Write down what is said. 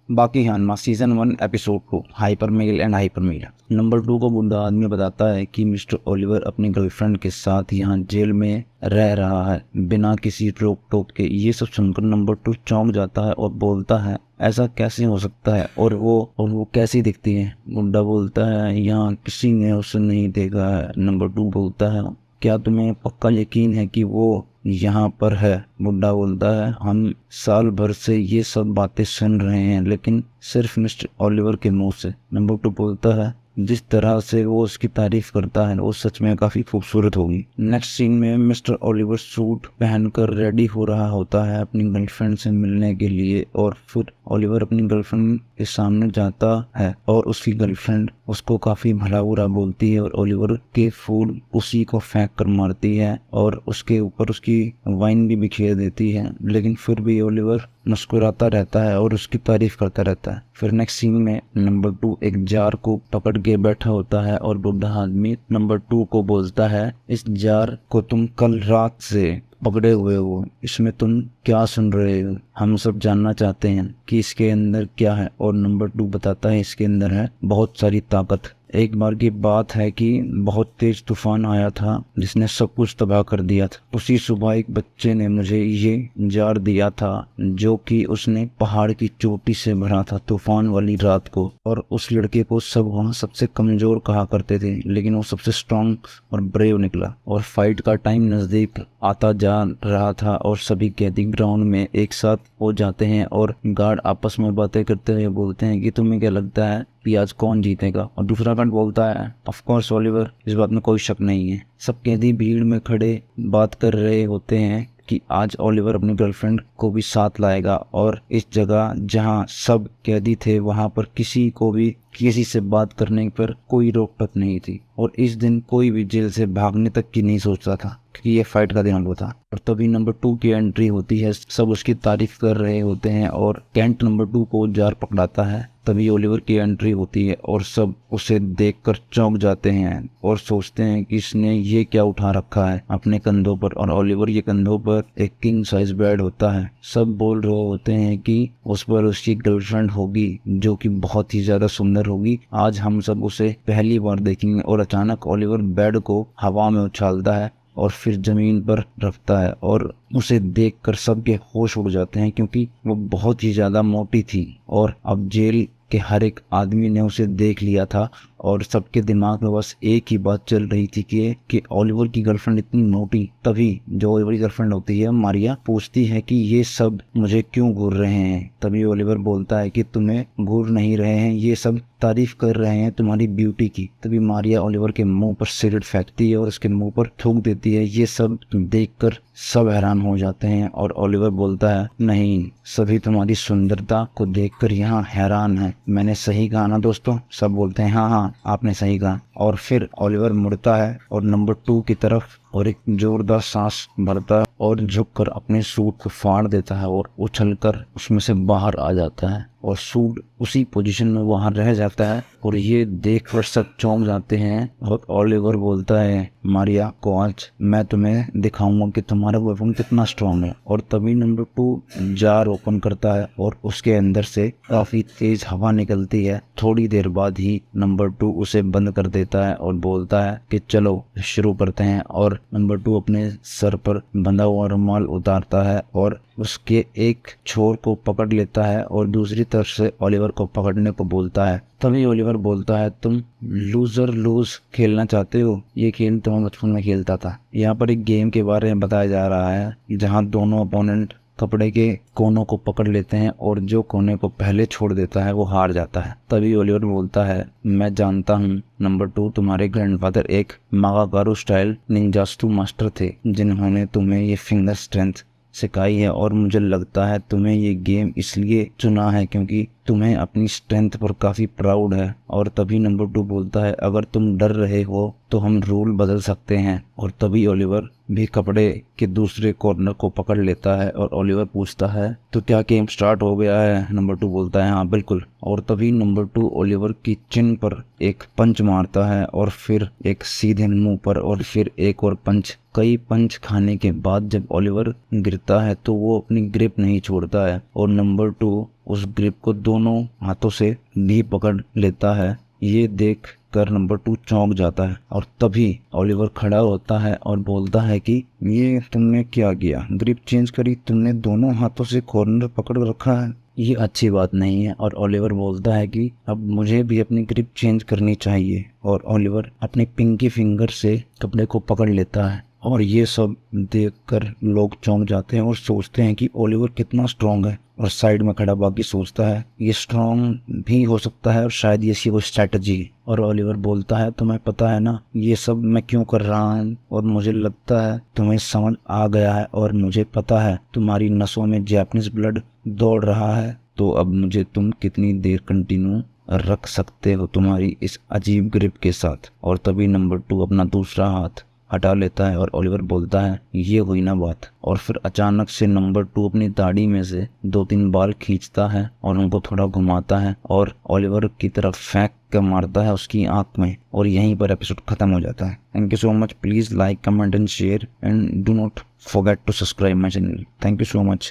बाकी Hanma season 1 episode 2 hyper male and hyper male. Number 2 को बूढ़ा आदमी बताता है कि मिस्टर ओलिवर अपनी गर्लफ्रेंड के साथ यहाँ जेल में रह रहा है बिना किसी रोक टोक के। ये सब सुनकर नंबर 2 चौंक जाता है और बोलता है ऐसा कैसे हो सकता है, और वो कैसी दिखती है। बुड्ढा बोलता है यहाँ किसी ने उसे नहीं देखा है। नंबर 2 बोलता है क्या तुम्हें पक्का यकीन है कि वो यहाँ पर है। बुड्ढा बोलता है हम साल भर से ये सब बातें सुन रहे हैं, लेकिन सिर्फ मिस्टर ओलिवर के मुंह से। नंबर 2 बोलता है जिस तरह से वो उसकी तारीफ करता है वो सच में काफी खूबसूरत होगी। नेक्स्ट सीन में मिस्टर ओलिवर सूट पहनकर रेडी हो रहा होता है अपनी गर्लफ्रेंड से मिलने के लिए, और फिर ओलिवर अपनी गर्लफ्रेंड के सामने जाता है और उसकी गर्लफ्रेंड उसको काफी भला बुरा बोलती है और ओलिवर के फूल उसी को फेंक कर मारती है और उसके ऊपर उसकी वाइन भी बिखेर देती है, लेकिन फिर भी ओलिवर मुस्कुराता रहता है और उसकी तारीफ करता रहता है। फिर नेक्स्ट सीन में नंबर 2 एक जार को पकड़ के बैठा होता है और बुढ़ा आदमी नंबर 2 को बोलता है इस जार को तुम कल रात से पकड़े हुए हो, इसमें तुम क्या सुन रहे हो। हम सब जानना चाहते हैं कि इसके अंदर क्या है। और नंबर 2 बताता है इसके अंदर है बहुत सारी ताकत। एक बार की बात है कि बहुत तेज तूफान आया था जिसने सब कुछ तबाह कर दिया था। उसी सुबह एक बच्चे ने मुझे ये जार दिया था जो कि उसने पहाड़ की चोटी से भरा था तूफान वाली रात को, और उस लड़के को सब वहाँ सबसे कमजोर कहा करते थे, लेकिन वो सबसे स्ट्रांग और ब्रेव निकला। और फाइट का टाइम नजदीक आता जा रहा था और सभी कैदी ग्राउंड में एक साथ हो जाते हैं और गार्ड आपस में बातें करते हुए बोलते हैं कि तुम्हें क्या लगता है कि आज कौन जीतेगा। और दूसरा गार्ड बोलता है ऑफ कोर्स ओलिवर, इस बात में कोई शक नहीं है। सब कैदी भीड़ में खड़े बात कर रहे होते हैं कि आज ओलिवर अपनी गर्लफ्रेंड को भी साथ लाएगा, और इस जगह जहां सब कैदी थे वहां पर किसी को भी किसी से बात करने पर कोई रोक टोक नहीं थी, और इस दिन कोई भी जेल से भागने तक की नहीं सोचता था क्योंकि ये फाइट का दिन था। और तभी नंबर 2 की एंट्री होती है, सब उसकी तारीफ कर रहे होते हैं और कैंट नंबर 2 को जार पकड़ाता है। तभी ओलिवर की एंट्री होती है और सब उसे देखकर चौंक जाते हैं और सोचते हैं कि इसने ये क्या उठा रखा है अपने कंधों पर। और ओलिवर के कंधों पर एक किंग साइज बेड होता है। सब बोल रहे होते हैं कि उस पर उसकी गर्लफ्रेंड होगी जो कि बहुत ही ज्यादा सुंदर होगी। आज हम सब उसे पहली बार देखेंगे। और अचानक ओलिवर बेड को हवा में उछालता है और फिर जमीन पर रखता है, और उसे देखकर सबके होश उड़ जाते हैं क्योंकि वो बहुत ही ज्यादा मोटी थी और अब जेल के हर एक आदमी ने उसे देख लिया था और सबके दिमाग में बस एक ही बात चल रही थी कि ओलिवर की गर्लफ्रेंड इतनी मोटी। तभी जो ओलिवर की गर्लफ्रेंड होती है मारिया पूछती है कि ये सब मुझे क्यों घूर रहे हैं। तभी ओलिवर बोलता है कि तुम्हें घूर नहीं रहे हैं, ये सब तारीफ कर रहे हैं तुम्हारी ब्यूटी की। तभी मारिया ओलिवर के मुंह पर सिगरेट फेंकती है और उसके मुंह पर थूक देती है। ये सब देखकर सब हैरान हो जाते हैं और ओलिवर बोलता है नहीं, सभी तुम्हारी सुंदरता को देखकर यहाँ हैरान है। मैंने सही कहा ना दोस्तों। सब बोलते हैं हाँ हाँ आपने सही कहा। और फिर ओलिवर मुड़ता है और नंबर 2 की तरफ और एक जोरदार सांस भरता है और झुककर अपने सूट को फाड़ देता है और उछलकर उसमें से बाहर आ जाता है और सूट उसी पोजीशन में वहां रह जाता है। और ये देखकर सब चौंक जाते हैं और ओलिवर बोलता है मारिया को आज मैं तुम्हें दिखाऊंगा कि तुम्हारा वेपन कितना स्ट्रांग है। और तभी नंबर 2 जार ओपन करता है और उसके अंदर से काफी तेज हवा निकलती है। थोड़ी देर बाद ही नंबर 2 उसे बंद कर देता है और बोलता है कि चलो शुरू करते हैं। और नंबर 2 अपने सर पर बंधा हुआ रुमाल उतारता है और उसके एक छोर को पकड़ लेता है और दूसरी तरफ से ओलिवर को पकड़ने को बोलता है। तभी ओलिवर बोलता है तुम लूजर लूज खेलना चाहते हो, ये खेल तो मैं बचपन में खेलता था। यहाँ पर एक गेम के बारे में बताया जा रहा है जहाँ दोनों अपोनेंट कपड़े के कोनों को पकड़ लेते हैं और जो कोने को पहले छोड़ देता है वो हार जाता है। तभी ओलिवर बोलता है मैं जानता हूँ नंबर 2 तुम्हारे ग्रैंडफादर एक मागागारू स्टाइल निंजास्तु मास्टर थे जिन्होंने तुम्हें ये फिंगर स्ट्रेंथ सिखाई है, और मुझे लगता है तुम्हें ये गेम इसलिए चुना है क्योंकि तुम्हें अपनी स्ट्रेंथ पर काफी प्राउड है। और तभी नंबर 2 बोलता है अगर तुम डर रहे हो तो हम रूल बदल सकते हैं। और तभी ओलिवर भी कपड़े के दूसरे कॉर्नर को पकड़ लेता है और ओलिवर पूछता है तो क्या गेम स्टार्ट हो गया है। नंबर 2 बोलता है हाँ बिल्कुल। और तभी नंबर 2 ओलिवर की चिन पर एक पंच मारता है और फिर एक सीधे मुंह पर और फिर एक और पंच। कई पंच खाने के बाद जब ओलिवर गिरता है तो वो अपनी ग्रिप नहीं छोड़ता है और नंबर 2 उस ग्रिप को दोनों हाथों से भी पकड़ लेता है। ये देख कर नंबर 2 चौंक जाता है और तभी ओलिवर खड़ा होता है और बोलता है कि ये तुमने क्या किया, ग्रिप चेंज करी, तुमने दोनों हाथों से कॉर्नर पकड़ रखा है, ये अच्छी बात नहीं है। और ओलिवर बोलता है कि अब मुझे भी अपनी ग्रिप चेंज करनी चाहिए और ओलिवर अपने पिंकी फिंगर से कपड़े को पकड़ लेता है। और ये सब देखकर लोग चौंक जाते हैं और सोचते हैं कि ओलिवर कितना स्ट्रांग है। और साइड में खड़ा बाकी सोचता है ये स्ट्रांग भी हो सकता है और शायद ये इसकी कोई स्ट्रैटेजी है। और ओलिवर बोलता है तुम्हें पता है ना ये सब मैं क्यों कर रहा हूँ, और मुझे लगता है तुम्हें समझ आ गया है और मुझे पता है तुम्हारी नसों में जैपनीज ब्लड दौड़ रहा है, तो अब मुझे तुम कितनी देर कंटिन्यू रख सकते हो तुम्हारी इस अजीब ग्रिप के साथ। और तभी नंबर 2 अपना दूसरा हाथ हटा लेता है और ओलिवर बोलता है ये हुई ना बात। और फिर अचानक से नंबर 2 अपनी दाढ़ी में से 2-3 बाल खींचता है और उनको थोड़ा घुमाता है और ओलिवर की तरफ फेंक कर मारता है उसकी आंख में। और यहीं पर एपिसोड खत्म हो जाता है। Thank you so much. Please like, comment and share and do not forget to subscribe my channel. Thank you so much.